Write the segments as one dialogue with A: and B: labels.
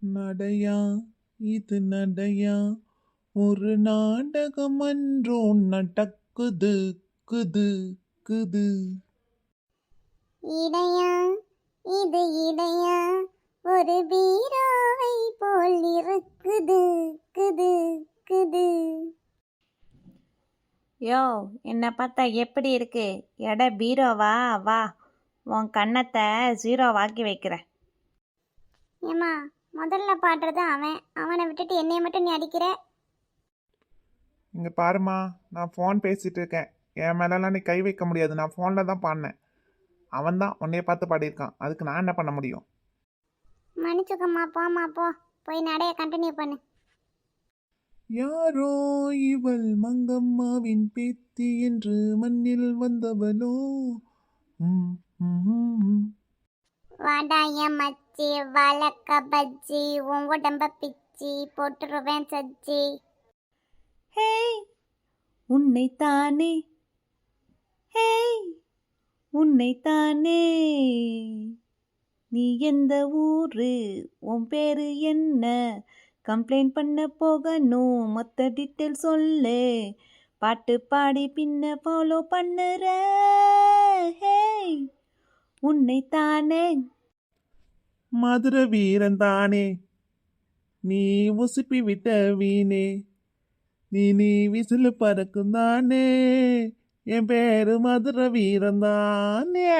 A: நடையா இது நடையா ஒரு நாடகம் அன்றோ நடக்குது குது குது.
B: இடையா இது இடையா ஒரு பீராவை போல் இருக்குது குது குது.
C: யோ என்னை பார்த்தா எப்படி இருக்கு? எடை பீரோவா? வா, உன் கன்னத்தை ஜீரோவாக்கி வைக்கிறேன்.
B: ஏம்மா, முதல்ல பாடுறது அவனை விட்டுட்டு என்னைய மட்டும் நீ அடிக்கிற.
A: இங்கே பாருமா, நான் ஃபோன் பேசிகிட்டு இருக்கேன். என் மேலெல்லாம் நீ கை வைக்க முடியாது. நான் ஃபோனில் தான் பாடினேன். அவன் தான் உன்னைய பார்த்து பாடியிருக்கான். அதுக்கு நான் என்ன பண்ண முடியும்?
B: மன்னிச்சுக்கம்மா, போம்மா போ, போய் நடைய கண்டினியூ பண்ணு.
A: யாரோ இவள் மங்கம்மாவின் பேத்தி என்று மண்ணில் வந்தவளோ. ம், ம், ம், ம்.
B: வாடாய மச்சி வழக்க பஜ்ஜி உன் உடம்ப பிச்சி போட்டுருவேன் சஜ்ஜி.
C: ஹேய் உன்னைத்தானே, ஹேய் உன்னைத்தானே. நீ எந்த ஊரு? உன் பேரு என்ன? கம்ப்ளைண்ட் பண்ண போகணும், மொத்த டீட்டெயில் சொல்லு. பாட்டு பாடி பின்ன ஃபாலோ பண்ணுற. ஹேய் உன்னைத்தானே.
A: மதுர வீரன் தானே நீ உசுப்பி விட்ட வீணே. நீ விசிலு பறக்கும் தானே. என் பேரு மதுர வீரன் தானே.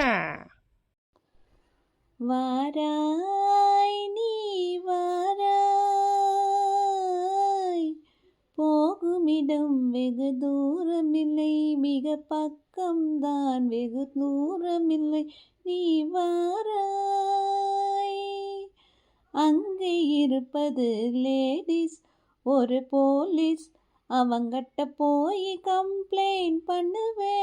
C: வாராய் நீ வாராய், போகுமிடம் வெகு தூரமில்லை, மிக பக்கம்தான் வெகு தூரமில்லை. நீ வாராய். அங்கே இருப்பது லேடிஸ், ஒரு போலீஸ். அவங்கட்ட போய் கம்ப்ளைண்ட் பண்ணுவே.